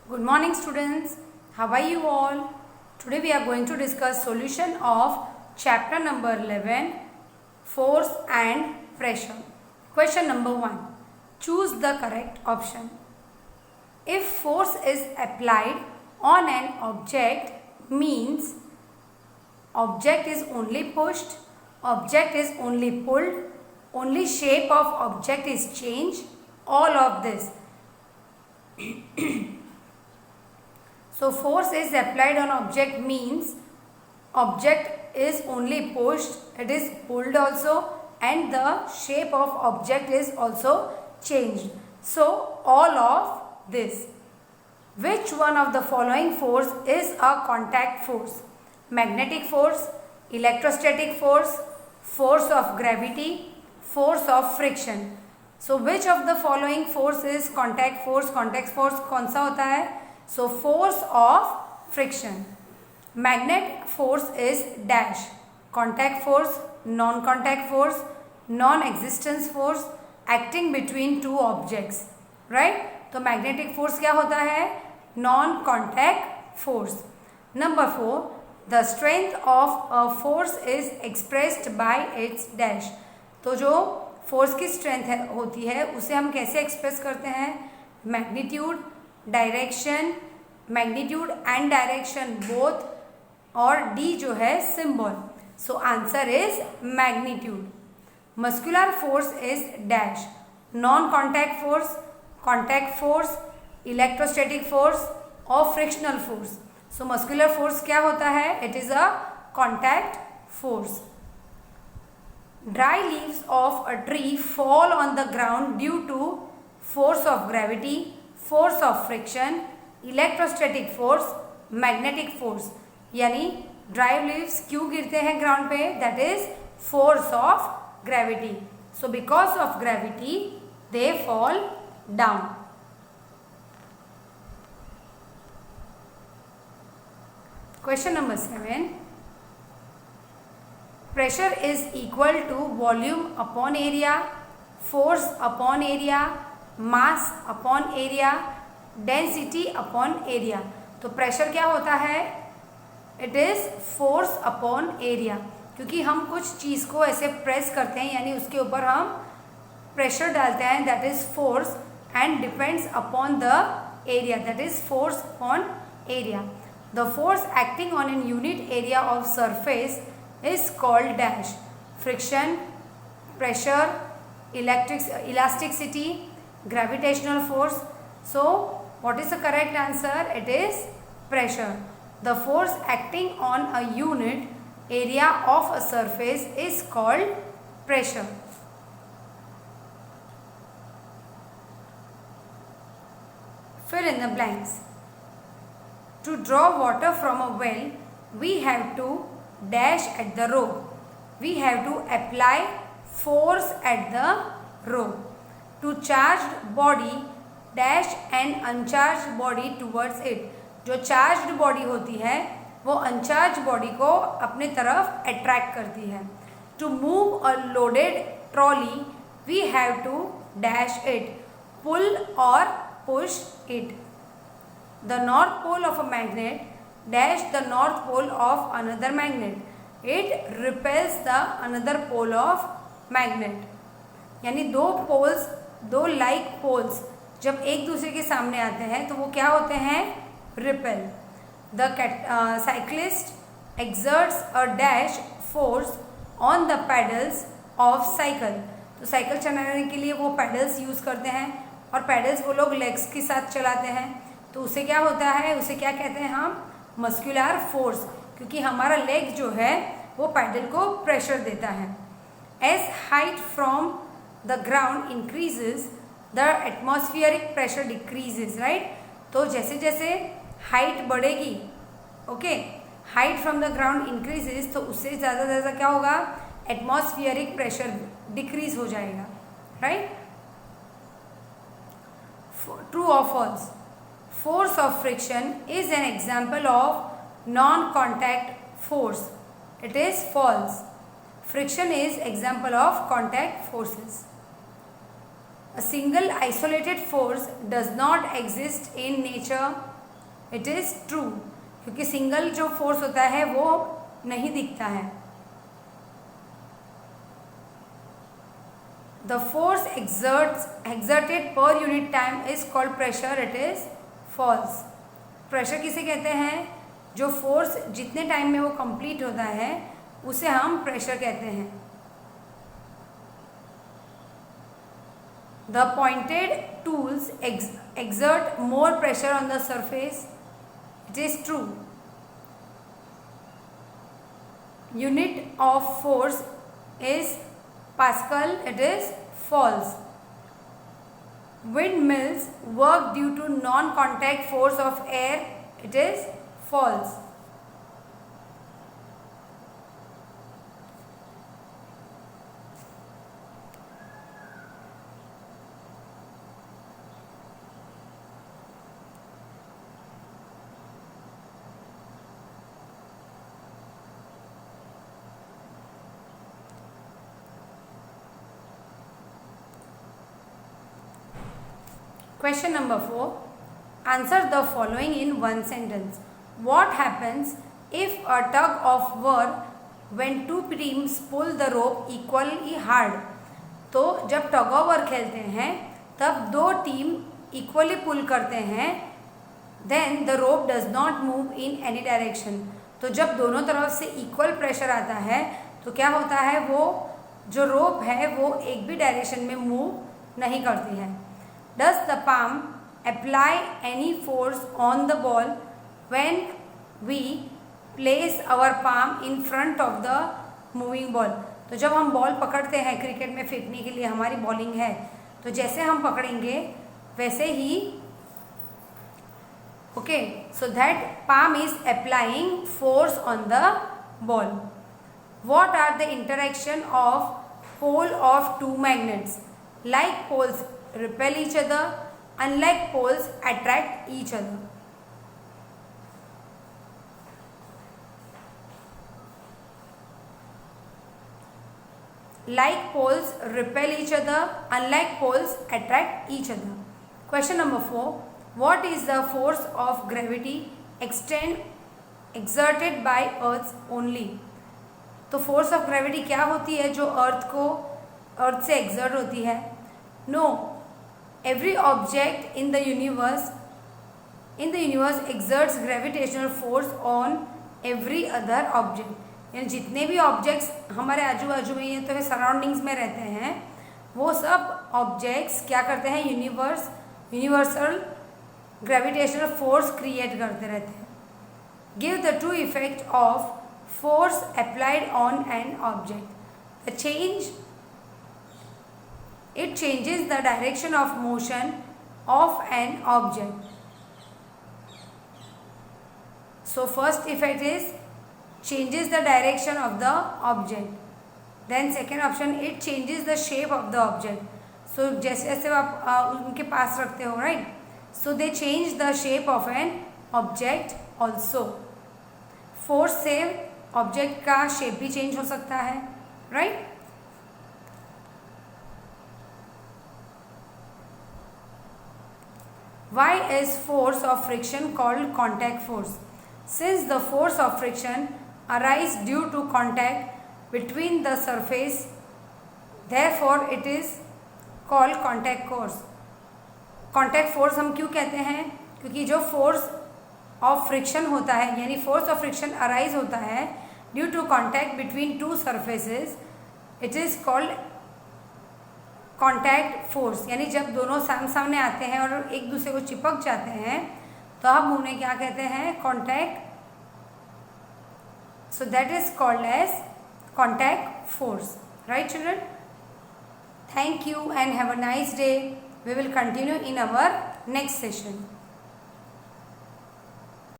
Good morning students. How are you all? Today we are going to discuss solution of chapter number 11 force and pressure. Question number 1. Choose the correct option. If force is applied on an object means object is only pushed, object is only pulled, only shape of object is changed, all of this. So force is applied on object means object is only pushed, it is pulled also, and the shape of object is also changed. So all of this. Which one of the following force is a contact force? Magnetic force, electrostatic force, force of gravity, force of friction. So which of the following force is contact force? Contact force कौन सा होता है? So force of friction. Magnet force is dash. Contact force, non-contact force, non-existence force, acting between two objects. Right? तो magnetic force क्या होता है? Non-contact force. Number 4. The strength of a force is expressed by its dash. तो जो force की strength होती है उसे हम कैसे express करते हैं? Magnitude, direction, magnitude and direction both, और डी जो है symbol. So answer is magnitude. Muscular force is dash. Non contact force, electrostatic force और frictional force. So muscular force क्या होता है? It is a contact force. Dry leaves of a tree fall on the ground due to force of gravity, force of friction, electrostatic force, magnetic force. यानी dry leaves क्यों गिरते हैं ground पे? That is force of gravity. So because of gravity they fall down. Question number 7. Pressure is equal to volume upon area, force upon area, mass upon area, density upon area. तो pressure क्या होता है? It is force upon area. क्योंकि हम कुछ चीज़ को ऐसे press करते हैं यानी उसके ऊपर हम प्रेशर डालते हैं, that is force, and depends upon the area, that is force upon area. The force acting on an unit area of surface is called dash. Friction, pressure, elasticity, gravitational force. So what is the correct answer? It is pressure. The force acting on a unit area of a surface is called pressure. Fill in the blanks. To draw water from a well, we have to dash at the rope. We have to apply force at the rope. To charged body dash and uncharged body towards it. जो charged body होती है वो uncharged body को अपने तरफ attract करती है. To move a loaded trolley we have to dash it, pull और push it. The north pole of a magnet dash the north pole of another magnet. It repels the another pole of magnet. यानी दो like poles जब एक दूसरे के सामने आते हैं तो वो क्या होते हैं? Repel. The cyclist exerts a dash force on the paddles of cycle. तो साइकिल चलाने के लिए वो पैडल्स यूज़ करते हैं और पैडल्स वो लोग लेग्स के साथ चलाते हैं. तो उसे क्या होता है? उसे क्या कहते हैं हम? Muscular force. क्योंकि हमारा लेग जो है वो पैडल को प्रेशर देता है. As height from the ground increases, the atmospheric pressure decreases, right? तो जैसे जैसे हाइट बढ़ेगी, okay, height from the ground increases, तो उससे ज़्यादा ज़्यादा क्या होगा? एटमॉस्फियरिक प्रेशर डिक्रीज हो जाएगा, राइट? ट्रू और false? Force of friction is an example of non contact force. It is false. Friction is example of contact forces. A single isolated force does not exist in nature it is true, क्योंकि single जो force होता है वो नहीं दिखता है. The force exerted per unit time is called pressure. It is false. Pressure किसे कहते हैं? जो फोर्स जितने टाइम में वो कंप्लीट होता है उसे हम प्रेशर कहते हैं. The pointed tools exert more pressure on the surface. It is true. Unit of force is Pascal. It is false. Windmills work due to non-contact force of air. It is false. Question number 4. Answer the following in one sentence. What happens if a tug of war when two teams pull the rope equally hard? तो जब tug of war खेलते हैं तब दो team equally pull करते हैं, then the rope does not move in any direction. तो जब दोनों तरफ से इक्वल प्रेशर आता है तो क्या होता है, वो जो रोप है वो एक भी डायरेक्शन में मूव नहीं करती है. Does the palm apply any force on the ball when we place our palm in front of the moving ball? तो जब हम बॉल पकड़ते हैं क्रिकेट में फेंकने के लिए, हमारी बॉलिंग है, तो जैसे हम पकड़ेंगे वैसे ही, okay, so that palm is applying force on the ball. What are the interaction of pole of two magnets? Like poles repel each other, unlike poles attract each other. Like poles repel each other, unlike poles attract each other. Question number 4. What is the force of gravity exerted by Earth only? तो force of gravity क्या होती है जो earth से exert होती है? No, every object in the universe exerts gravitational force on every other object. यानी जितने भी ऑब्जेक्ट्स हमारे आजू बाजू में, ये तो सराउंडिंग्स में रहते हैं, वो सब ऑब्जेक्ट्स क्या करते हैं, यूनिवर्सल ग्रेविटेशनल फोर्स क्रिएट करते रहते हैं. Give the true effect of force applied on an object. It changes the direction of motion of an object. So first effect is changes the direction of the object. Then second option, it changes the shape of the object. So जैसे जैसे आप उनके पास रखते हो, right? So they change the shape of an object also. Force से object का shape भी change हो सकता है, right? Why is force of friction called contact force? Since the force of friction arises due to contact between the surface, therefore it is called contact force. Contact force हम क्यों कहते हैं? क्योंकि जो force of friction होता है, यानी force of friction arise होता है due to contact between two surfaces, it is called contact force. यानी जब दोनों सामने आते हैं और एक दूसरे को चिपक जाते हैं तो हम उन्हें क्या कहते हैं, contact. So that is called as contact force. Right children? Thank you and have a nice day. We will continue in our next session.